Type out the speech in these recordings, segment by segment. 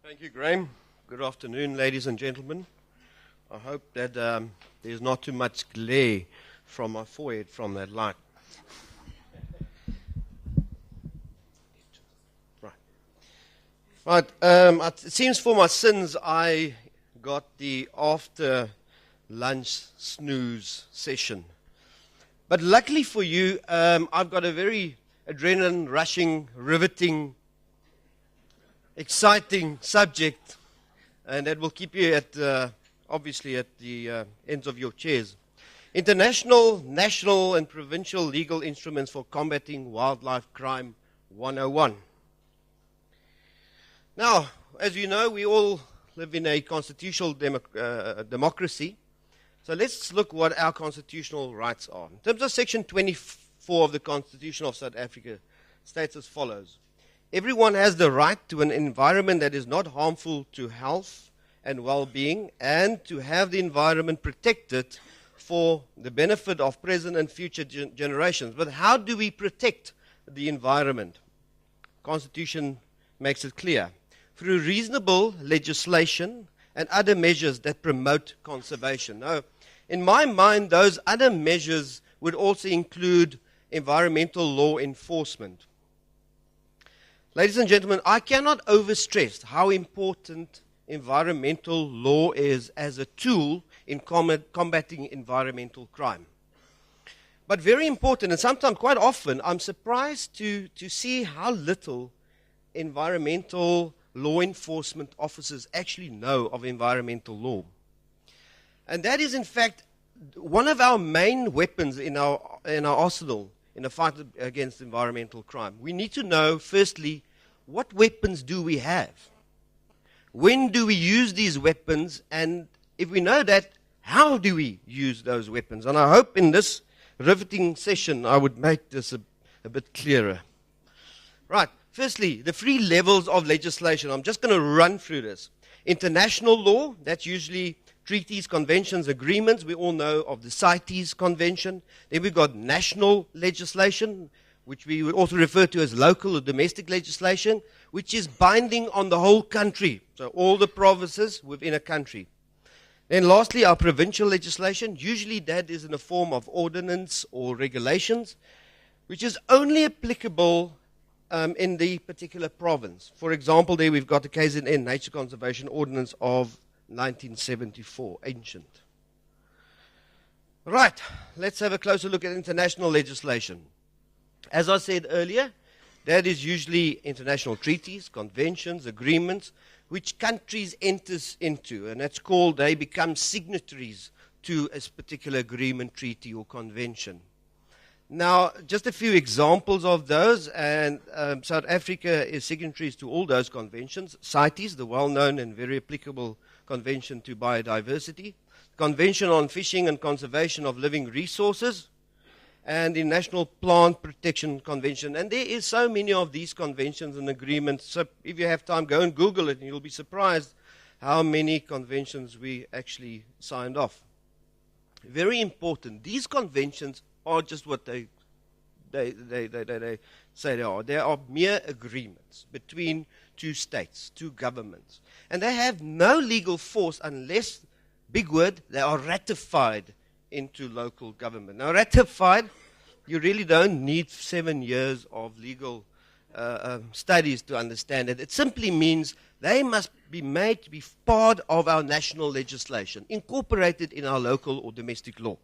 Thank you, Graham. Good afternoon, ladies and gentlemen. I hope that there's not too much glare from my forehead from that light. Right. It seems for my sins I got the after lunch snooze session. But luckily for you, I've got a very adrenaline rushing, riveting, exciting subject, and that will keep you at obviously at the ends of your chairs. International, national, and provincial legal instruments for combating wildlife crime 101. Now, as you know, we all live in a constitutional democracy. So let's look what our constitutional rights are. In terms of Section 24 of the Constitution of South Africa, states as follows. Everyone has the right to an environment that is not harmful to health and well-being, and to have the environment protected for the benefit of present and future generations. But how do we protect the environment? Constitution makes it clear. Through reasonable legislation and other measures that promote conservation. Now, in my mind, those other measures would also include environmental law enforcement. Ladies and gentlemen, I cannot overstress how important environmental law is as a tool in combating environmental crime. But very important, and sometimes quite often, I'm surprised to see how little environmental law enforcement officers actually know of environmental law. And that is, in fact, one of our main weapons in our arsenal in the fight against environmental crime. We need to know, firstly, what weapons do we have? When do we use these weapons? And if we know that, how do we use those weapons? And I hope in this riveting session I would make this a bit clearer. Right. Firstly, the 3 levels of legislation. I'm just going to run through this. International law, that's usually treaties, conventions, agreements. We all know of the CITES convention. Then we've got national legislation, which we would also refer to as local or domestic legislation, which is binding on the whole country, so all the provinces within a country. Then lastly, our provincial legislation. Usually that is in the form of ordinance or regulations, which is only applicable in the particular province. For example, there we've got the KZN Nature Conservation Ordinance of 1974, ancient. Right, let's have a closer look at international legislation. As I said earlier, that is usually international treaties, conventions, agreements, which countries enters into, and that's called, they become signatories to a particular agreement, treaty, or convention. Now, just a few examples of those, and South Africa is signatories to all those conventions. CITES, the well-known and very applicable Convention to Biodiversity, Convention on Fishing and Conservation of Living Resources, and the National Plant Protection Convention. And there is so many of these conventions and agreements, so if you have time, go and Google it, and you'll be surprised how many conventions we actually signed off. Very important. These conventions are just what they say they are. They are mere agreements between 2 states, 2 governments. And they have no legal force unless, big word, they are ratified into local government. Now, ratified, you really don't need 7 years of legal studies to understand it. It simply means they must be made to be part of our national legislation, incorporated in our local or domestic law.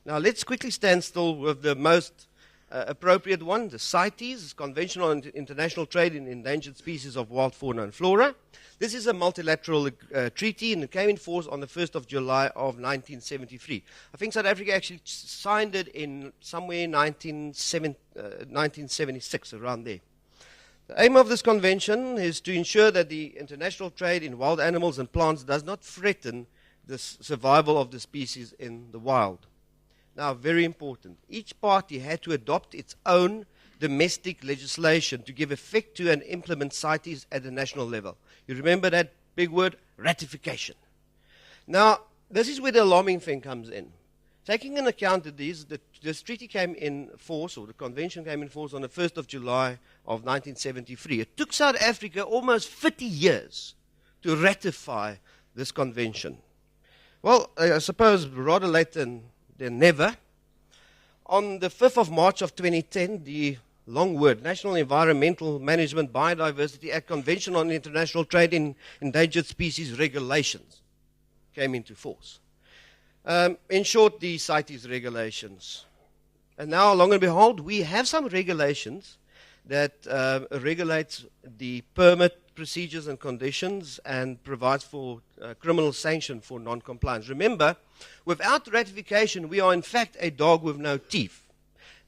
Now, let's quickly stand still with the most appropriate one, the CITES, Convention on International Trade in Endangered Species of Wild Fauna and Flora. This is a multilateral treaty, and it came in force on the 1st of July of 1973. I think South Africa actually signed it in somewhere 1976, around there. The aim of this convention is to ensure that the international trade in wild animals and plants does not threaten the survival of the species in the wild. Now, very important, each party had to adopt its own domestic legislation to give effect to and implement CITES at the national level. You remember that big word, ratification. Now, this is where the alarming thing comes in. Taking into account that this treaty came in force, or the convention came in force on the 1st of July of 1973, it took South Africa almost 50 years to ratify this convention? Well, I suppose rather late than never. On the 5th of March of 2010, the long word, National Environmental Management Biodiversity Act Convention on International Trade in Endangered Species Regulations came into force. In short, the CITES regulations. And now, long and behold, we have some regulations that regulates the permit procedures and conditions and provides for criminal sanction for non-compliance. Remember, without ratification, we are in fact a dog with no teeth.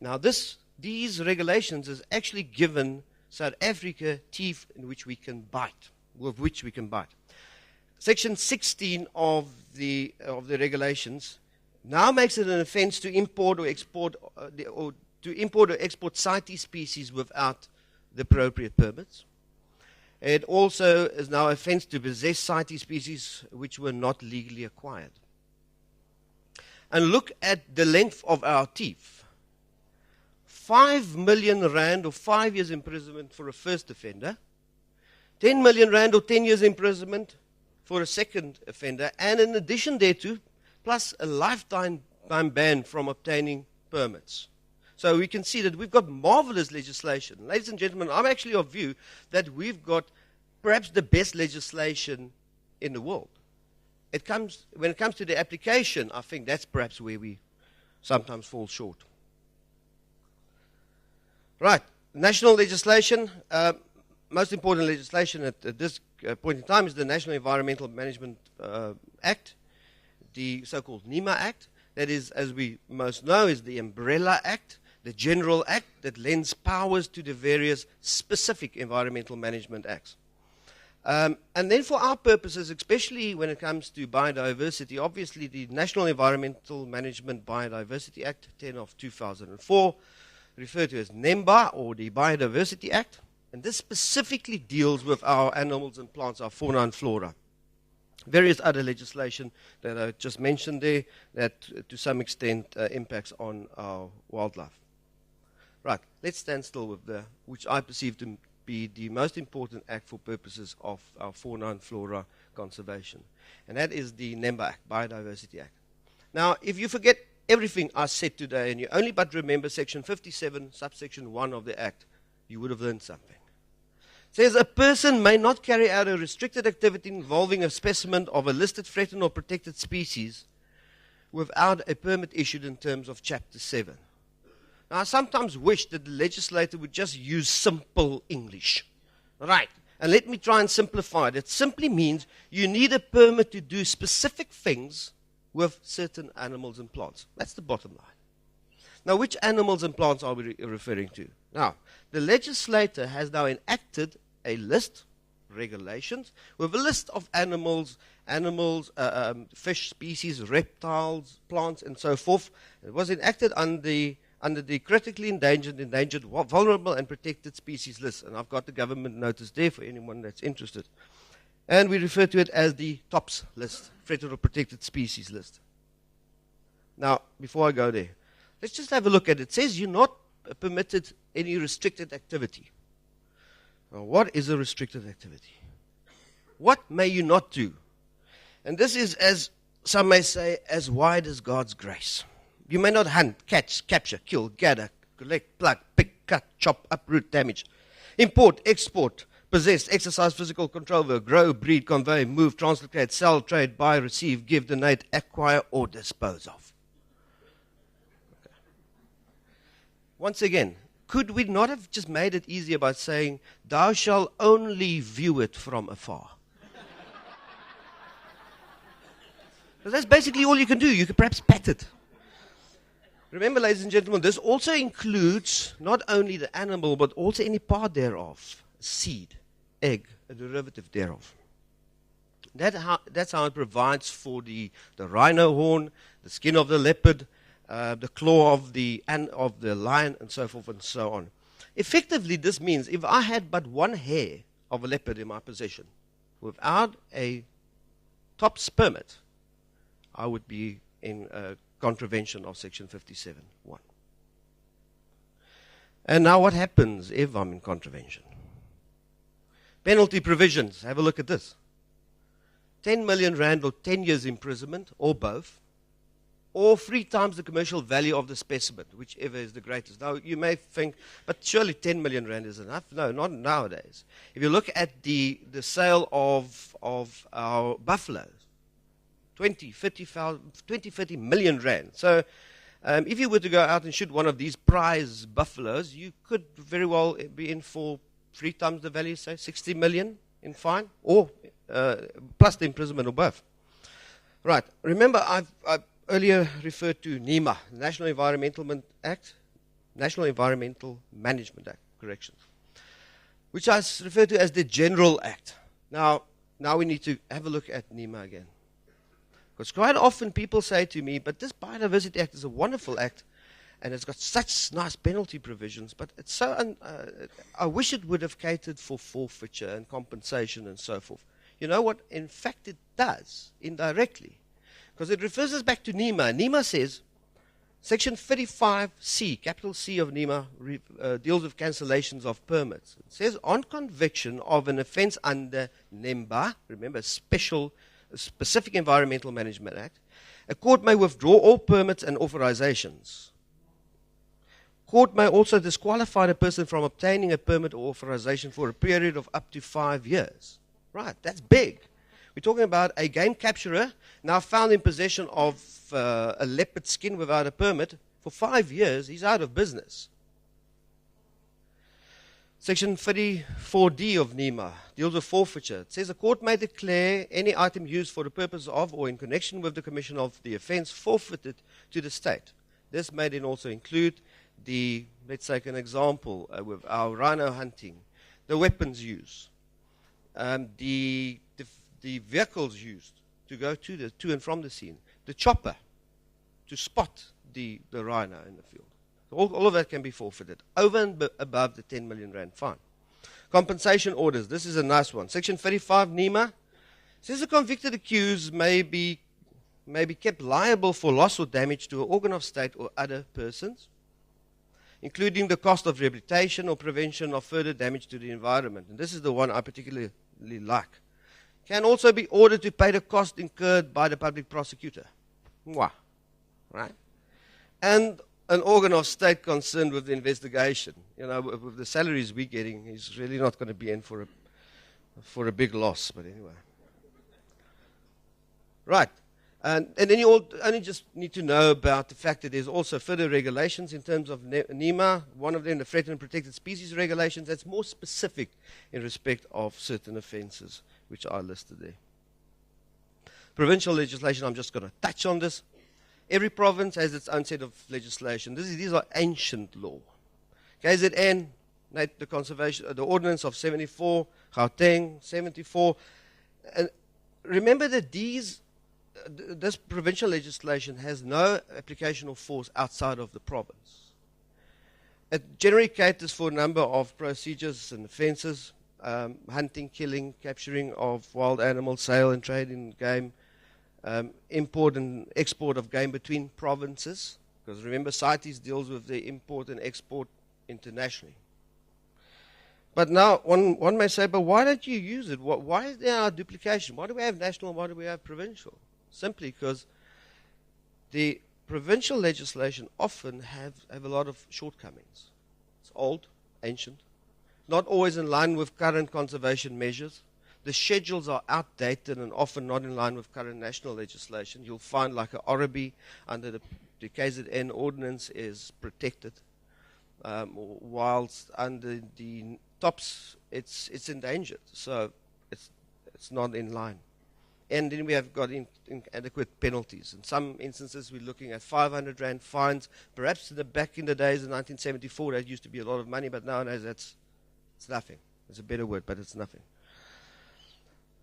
Now, these regulations has actually given South Africa teeth in which we can bite, with which we can bite. Section 16 of the regulations now makes it an offence to import or export CITES species without the appropriate permits. It also is now an offence to possess CITES species which were not legally acquired. And look at the length of our teeth. 5 million rand or 5 years imprisonment for a first offender, 10 million rand or 10 years imprisonment for a second offender, and in addition thereto, plus a lifetime ban from obtaining permits. So we can see that we've got marvelous legislation. Ladies and gentlemen, I'm actually of view that we've got perhaps the best legislation in the world. When it comes to the application, I think that's perhaps where we sometimes fall short. Right, national legislation, most important legislation at this point in time is the National Environmental Management Act, the so-called NEMA Act. That is, as we most know, is the Umbrella Act, the General Act that lends powers to the various specific environmental management acts. And then for our purposes, especially when it comes to biodiversity, obviously the National Environmental Management Biodiversity Act 10 of 2004, referred to as NEMBA or the Biodiversity Act, and this specifically deals with our animals and plants, our fauna and flora. Various other legislation that I just mentioned there that to some extent impacts on our wildlife. Right, let's stand still with which I perceive to be the most important act for purposes of our fauna and flora conservation. And that is the NEMBA Act, Biodiversity Act. Now, if you forget everything I said today and you only but remember section 57, subsection 1 of the Act, you would have learned something. It says a person may not carry out a restricted activity involving a specimen of a listed threatened or protected species without a permit issued in terms of Chapter 7. Now, I sometimes wish that the legislator would just use simple English. Right, and let me try and simplify it. It simply means you need a permit to do specific things with certain animals and plants. That's the bottom line. Now, which animals and plants are we referring to? Now, the legislator has now enacted a list, regulations, with a list of animals, fish species, reptiles, plants, and so forth. It was enacted under the critically endangered, vulnerable, and protected species list. And I've got the government notice there for anyone that's interested. And we refer to it as the TOPS list, threatened or protected species list. Now, before I go there, let's just have a look at it. It says you're not permitted any restricted activity. Now, what is a restricted activity? What may you not do? And this is, as some may say, as wide as God's grace. You may not hunt, catch, capture, kill, gather, collect, pluck, pick, cut, chop, uproot, damage, import, export, possess, exercise physical control over, grow, breed, convey, move, translocate, sell, trade, buy, receive, give, donate, acquire, or dispose of. Okay. Once again, could we not have just made it easier by saying, thou shalt only view it from afar? Because that's basically all you can do. You could perhaps pet it. Remember, ladies and gentlemen, this also includes not only the animal, but also any part thereof, seed, egg, a derivative thereof. That's how it provides for the rhino horn, the skin of the leopard, the claw of the lion, and so forth and so on. Effectively, this means if I had but one hair of a leopard in my possession, without a TOPS permit, I would be in contravention of section 57.1. And now what happens if I'm in contravention? Penalty provisions. Have a look at this. 10 million rand or 10 years imprisonment, or both, or 3 times the commercial value of the specimen, whichever is the greatest. Now, you may think, but surely 10 million rand is enough. No, not nowadays. If you look at the sale of our buffaloes, 30 million rand. So if you were to go out and shoot one of these prize buffaloes, you could very well be in for 3 times the value, say 60 million in fine, or plus the imprisonment or both. Right. Remember, I've earlier referred to NEMA, National Environmental Management Act, corrections, which I refer to as the General Act. Now we need to have a look at NEMA again. Because quite often people say to me, but this Biodiversity Act is a wonderful act, and it's got such nice penalty provisions, but it's so I wish it would have catered for forfeiture and compensation and so forth. You know what? In fact, it does, indirectly. Because it refers us back to NEMA. NEMA says, Section 35C, capital C of NEMA, deals with cancellations of permits. It says, on conviction of an offence under NEMBA, remember, Specific Environmental Management Act, a court may withdraw all permits and authorizations. Court may also disqualify a person from obtaining a permit or authorization for a period of up to 5 years. Right, that's big. We're talking about a game capturer now found in possession of a leopard skin without a permit. For 5 years, he's out of business. Section 34D of NEMA deals with forfeiture. It says a court may declare any item used for the purpose of or in connection with the commission of the offence forfeited to the state. This may then also include let's take an example with our rhino hunting, the weapons used, the vehicles used to go to and from the scene, the chopper to spot the rhino in the field. All of that can be forfeited, over and above the 10 million rand fine. Compensation orders. This is a nice one. Section 35 NEMA says a convicted accused may be kept liable for loss or damage to an organ of state or other persons, including the cost of rehabilitation or prevention of further damage to the environment. And this is the one I particularly like. Can also be ordered to pay the cost incurred by the public prosecutor. Mwah. Right? And an organ of state concerned with the investigation. You know, with the salaries we're getting, he's really not going to be in for a big loss. But anyway. Right. And then you only just need to know about the fact that there's also further regulations in terms of NEMA. One of them, the Threatened and Protected Species Regulations, that's more specific in respect of certain offences, which are listed there. Provincial legislation, I'm just going to touch on this. Every province has its own set of legislation. These are ancient law. KZN, the conservation, the ordinance of 74, Gauteng, 74. And remember that this provincial legislation has no application of force outside of the province. It generally caters for a number of procedures and offences, hunting, killing, capturing of wild animals, sale and trade in game, import and export of game between provinces, because remember CITES deals with the import and export internationally. But now one may say, but why don't you use it? Why is there a duplication? Why do we have national and why do we have provincial? Simply because the provincial legislation often have a lot of shortcomings. It's old, ancient, not always in line with current conservation measures. The schedules are outdated and often not in line with current national legislation. You'll find like a Orabi under the KZN ordinance is protected, whilst under the TOPS it's endangered. So it's not in line. And then we have got inadequate penalties. In some instances, we're looking at 500 rand fines. Perhaps back in the days of 1974, that used to be a lot of money, but nowadays it's nothing. It's a better word, but it's nothing.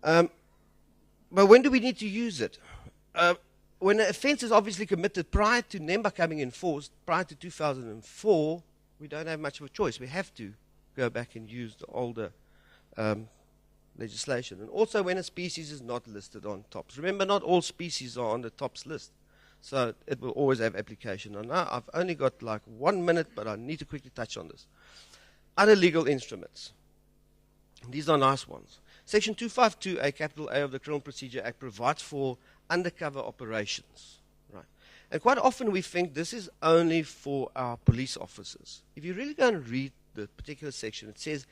But when do we need to use it? When an offence is obviously committed prior to NEMBA coming in force, prior to 2004, we don't have much of a choice. We have to go back and use the older legislation. And also when a species is not listed on TOPS. Remember, not all species are on the TOPS list. So it will always have application. And now I've only got like 1 minute, but I need to quickly touch on this. Other legal instruments. These are nice ones. Section 252A, capital A of the Criminal Procedure Act provides for undercover operations. Right. And quite often we think this is only for our police officers. If you really go and read the particular section, it says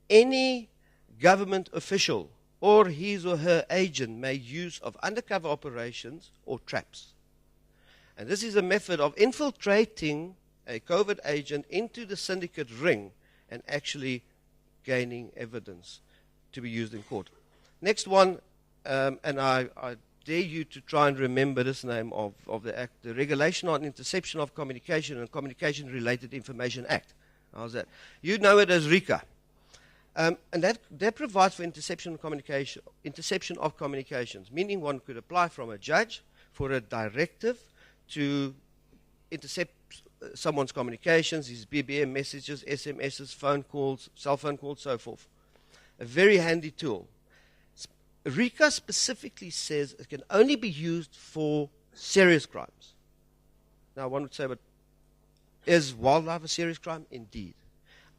any government official or his or her agent make use of undercover operations or traps. And this is a method of infiltrating a covert agent into the syndicate ring and actually gaining evidence to be used in court. Next one, and I dare you to try and remember this name of the Act, the Regulation on Interception of Communication and Communication-Related Information Act. How's that? You know it as RICA. And that provides for interception of communications, meaning one could apply from a judge for a directive to intercept someone's communications, his BBM messages, SMSs, phone calls, cell phone calls, so forth. A very handy tool. RICA specifically says it can only be used for serious crimes. Now, one would say, but is wildlife a serious crime? Indeed.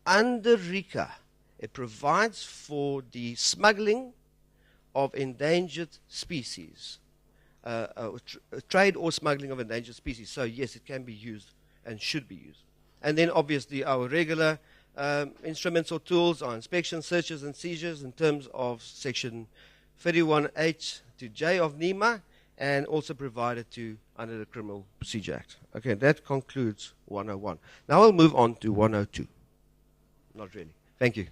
Under RICA, it provides for the smuggling of endangered species, trade or smuggling of endangered species. So, yes, it can be used and should be used. And then, obviously, our regular instruments or tools are inspection, searches, and seizures in terms of Section 31H to J of NEMA, and also provided to under the Criminal Procedure Act. Okay, that concludes 101. Now we'll move on to 102. Not really. Thank you.